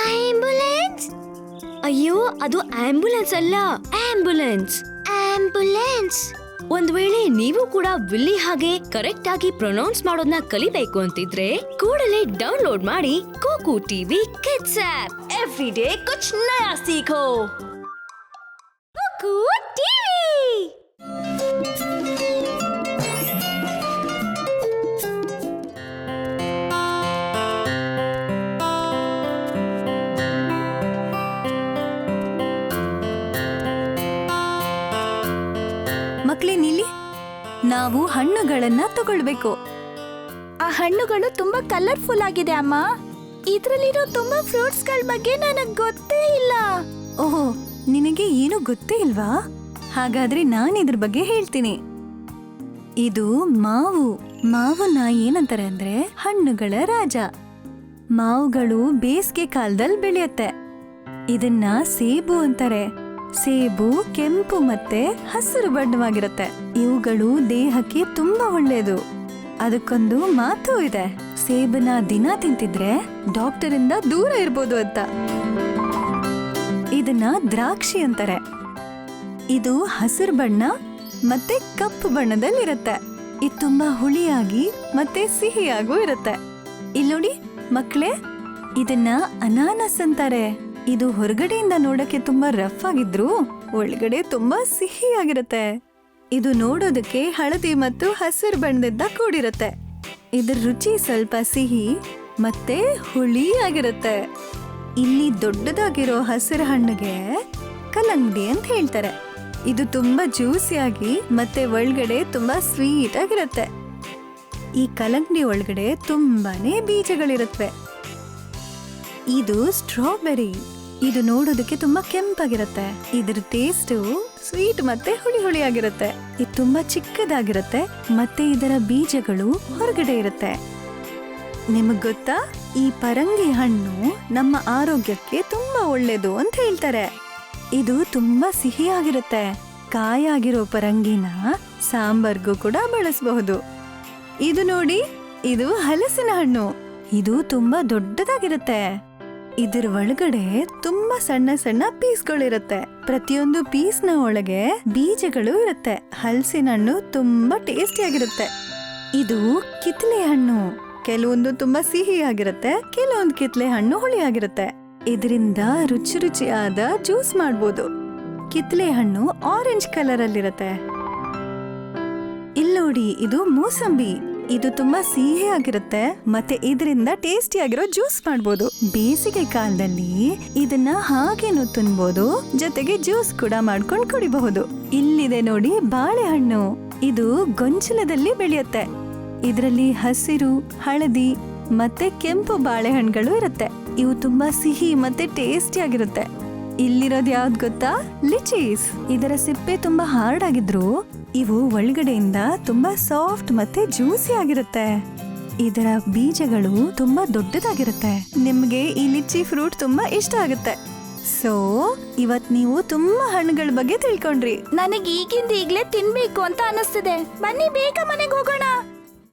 Ambulance? ಅಯ್ಯೋ, ಅದು ambulance ಅಲ್ಲ, ಆಂಬ್ಯುಲೆನ್ಸ್. ಆಂಬ್ಯುಲೆನ್ಸ್. ಒಂದ್ ವೇಳೆ ನೀವು ಕೂಡ ವಿಲ್ಲಿ ಹಾಗೆ ಕರೆಕ್ಟ್ ಆಗಿ ಪ್ರೊನೌನ್ಸ್ ಮಾಡೋದನ್ನ ಕಲಿಬೇಕು ಅಂತಿದ್ರೆ ಕೂಡಲೇ ಡೌನ್ಲೋಡ್ ಮಾಡಿ KooKoo TV kids app. Every day ಕುಚ್ ನಯಾ ಸೀಖೋ. ಕೂಕು ಟಿವಿ. ಮಕ್ಳೇ ನೀಲಿ, ನಾವು ಹಣ್ಣುಗಳನ್ನ ತಗೊಳ್ಬೇಕು. ಆ ಹಣ್ಣುಗಳು ತುಂಬಾ ಕಲರ್ಫುಲ್ ಆಗಿದೆ ಅಮ್ಮ. ಇದ್ರಲ್ಲಿರೋ ತುಂಬಾ ಫ್ರೂಟ್ಸ್ ಗಳ ಬಗ್ಗೆ ನನಗ್ ಗೊತ್ತೇ ಇಲ್ಲ. ಓಹೋ, ನಿನಗೆ ಏನು ಗೊತ್ತೇ ಇಲ್ವಾ? ಹಾಗಾದ್ರೆ ನಾನು ಇದ್ರ ಬಗ್ಗೆ ಹೇಳ್ತೀನಿ. ಇದು ಮಾವು. ಮಾವನ್ನ ಏನಂತಾರೆ ಅಂದ್ರೆ ಹಣ್ಣುಗಳ ರಾಜ. ಮಾವುಗಳು ಬೇಸಿಗೆ ಕಾಲದಲ್ಲಿ ಬೆಳೆಯುತ್ತೆ. ಇದನ್ನ ಸೇಬು ಅಂತಾರೆ. ಸೇಬು ಕೆಂಪು ಮತ್ತೆ ಹಸಿರು ಬಣ್ಣವಾಗಿರುತ್ತೆ. ಇವುಗಳು ದೇಹಕ್ಕೆ ತುಂಬಾ ಒಳ್ಳೆಯದು. ಅದಕ್ಕೊಂದು ಮಾತು ಇದೆ, ಸೇಬನ್ನ ದಿನ ತಿಂತಿದ್ರೆ ಡಾಕ್ಟರ್ ಇಂದ ದೂರ ಇರ್ಬೋದು ಅಂತ. ಇದನ್ನ ದ್ರಾಕ್ಷಿ ಅಂತಾರೆ. ಇದು ಹಸಿರು ಬಣ್ಣ ಮತ್ತೆ ಕಪ್ಪು ಬಣ್ಣದಲ್ಲಿರುತ್ತೆ. ಇದು ತುಂಬಾ ಹುಳಿಯಾಗಿ ಮತ್ತೆ ಸಿಹಿಯಾಗೂ ಇರುತ್ತೆ. ಇಲ್ಲಿ ನೋಡಿ ಮಕ್ಳೇ, ಇದನ್ನ ಅನಾನಸ್ ಅಂತಾರೆ. ಇದು ಹೊರಗಡೆಯಿಂದ ನೋಡಕ್ಕೆ ತುಂಬಾ ರಫ್ ಆಗಿದ್ರು ಒಳಗಡೆ ತುಂಬಾ ಸಿಹಿಯಾಗಿರುತ್ತೆ. ಇದು ನೋಡೋದಕ್ಕೆ ಹಳದಿ ಮತ್ತು ಹಸಿರು ಬಣ್ಣದಿಂದ ಕೂಡಿರುತ್ತೆ. ಇದ್ರ ರುಚಿ ಸ್ವಲ್ಪ ಸಿಹಿ ಮತ್ತೆ ಹುಳಿ ಆಗಿರುತ್ತೆ. ಇಲ್ಲಿ ದೊಡ್ಡದಾಗಿರೋ ಹಸಿರು ಹಣ್ಣಿಗೆ ಕಲ್ಲಂಗಡಿ ಅಂತ ಹೇಳ್ತಾರೆ. ಇದು ತುಂಬಾ ಜ್ಯೂಸಿಯಾಗಿ ಮತ್ತೆ ಒಳಗಡೆ ತುಂಬಾ ಸ್ವೀಟ್ ಆಗಿರುತ್ತೆ. ಈ ಕಲ್ಲಂಗಡಿ ಒಳಗಡೆ ತುಂಬಾನೇ ಬೀಜಗಳಿರುತ್ತವೆ. ಇದು ಸ್ಟ್ರಾಬೆರಿ. ಇದು ನೋಡೋದಕ್ಕೆ ತುಂಬಾ ಕೆಂಪಾಗಿರುತ್ತೆ. ಇದ್ರ ಟೇಸ್ಟ್ ಸ್ವೀಟ್ ಮತ್ತೆ ಹುಳಿ ಹುಳಿಯಾಗಿರುತ್ತೆ. ಇದು ತುಂಬಾ ಚಿಕ್ಕದಾಗಿರುತ್ತೆ ಮತ್ತೆ ಇದರ ಬೀಜಗಳು ಹೊರಗಡೆ ಇರುತ್ತೆ. ನಿಮಗ್ ಗೊತ್ತಾ, ಈ ಪರಂಗಿ ಹಣ್ಣು ನಮ್ಮ ಆರೋಗ್ಯಕ್ಕೆ ತುಂಬಾ ಒಳ್ಳೇದು ಅಂತ ಹೇಳ್ತಾರೆ. ಇದು ತುಂಬಾ ಸಿಹಿಯಾಗಿರುತ್ತೆ. ಕಾಯಾಗಿರೋ ಪರಂಗಿನ ಸಾಂಬಾರ್ಗೂ ಕೂಡ ಬಳಸಬಹುದು. ಇದು ನೋಡಿ, ಇದು ಹಲಸಿನ ಹಣ್ಣು. ಇದು ತುಂಬಾ ದೊಡ್ಡದಾಗಿರುತ್ತೆ. ಇದರ ಒಳಗಡೆ ತುಂಬಾ ಸಣ್ಣ ಸಣ್ಣ ಪೀಸ್ಗಳಿರುತ್ತೆ. ಪ್ರತಿಯೊಂದು ಪೀಸ್ನ ಒಳಗೆ ಬೀಜಗಳು ಇರುತ್ತೆ. ಹಲಸಿನ ಹಣ್ಣು ತುಂಬಾ ಟೇಸ್ಟಿಯಾಗಿರುತ್ತೆ. ಇದು ಕಿತ್ಲೆ ಹಣ್ಣು. ಕೆಲವೊಂದು ತುಂಬಾ ಸಿಹಿಯಾಗಿರುತ್ತೆ, ಕೆಲವೊಂದು ಕಿತ್ಲೆ ಹಣ್ಣು ಹುಳಿಯಾಗಿರುತ್ತೆ. ಇದರಿಂದ ರುಚಿ ರುಚಿಯಾದ ಜ್ಯೂಸ್ ಮಾಡ್ಬೋದು. ಕಿತ್ಲೆ ಹಣ್ಣು ಆರೆಂಜ್ ಕಲರ್ ಅಲ್ಲಿರುತ್ತೆ. ಇಲ್ಲಿ ನೋಡಿ, ಇದು ಮೂಸಂಬಿ. ಇದು ತುಂಬಾ ಸಿಹಿಯಾಗಿರುತ್ತೆ ಮತ್ತೆ ಇದರಿಂದ ಟೇಸ್ಟಿಯಾಗಿರೋ ಜ್ಯೂಸ್ ಮಾಡ್ಬೋದು. ಬೇಸಿಗೆ ಕಾಲದಲ್ಲಿ ಇದನ್ನ ಹಾಗೇನು ತಿನ್ಬೋದು, ಜೊತೆಗೆ ಜ್ಯೂಸ್ ಕೂಡ ಮಾಡ್ಕೊಂಡು ಕುಡಿಬಹುದು. ಇಲ್ಲಿದೆ ನೋಡಿ ಬಾಳೆಹಣ್ಣು. ಇದು ಗೊಂಚಲದಲ್ಲಿ ಬೆಳೆಯುತ್ತೆ. ಇದರಲ್ಲಿ ಹಸಿರು, ಹಳದಿ ಮತ್ತೆ ಕೆಂಪು ಬಾಳೆಹಣ್ಣುಗಳು ಇರುತ್ತೆ. ಇವು ತುಂಬಾ ಸಿಹಿ ಮತ್ತೆ ಟೇಸ್ಟಿಯಾಗಿರುತ್ತೆ. ಇಲ್ಲಿರೋದು ಯಾವ್ದು ಗೊತ್ತಾ? ಲಿಚೀಸ್. ಇದರ ಸಿಪ್ಪೆ ತುಂಬಾ ಹಾರ್ಡ್ ಆಗಿದ್ರು ಇವು ಒಳಗಡೆಯಿಂದ ತುಂಬಾ ಸಾಫ್ಟ್ ಮತ್ತೆ ಜ್ಯೂಸಿ ಆಗಿರುತ್ತೆ. ಇದರ ಬೀಜಗಳು ತುಂಬಾ ದೊಡ್ಡದಾಗಿರುತ್ತೆ. ನಿಮ್ಗೆ ಈ ಲಿಚಿ ಫ್ರೂಟ್ ತುಂಬಾ ಇಷ್ಟ ಆಗುತ್ತೆ. ಸೊ ಇವತ್ ನೀವು ತುಂಬಾ ಹಣ್ಣುಗಳ ಬಗ್ಗೆ ತಿಳ್ಕೊಂಡ್ರಿ. ನನಗೆ ಈಗಿಂದ ಈಗ್ಲೇ ತಿನ್ಬೇಕು ಅಂತ ಅನಿಸ್ತಿದೆ. ಬನ್ನಿ ಬೇಗ ಮನೆಗೆ ಹೋಗೋಣ.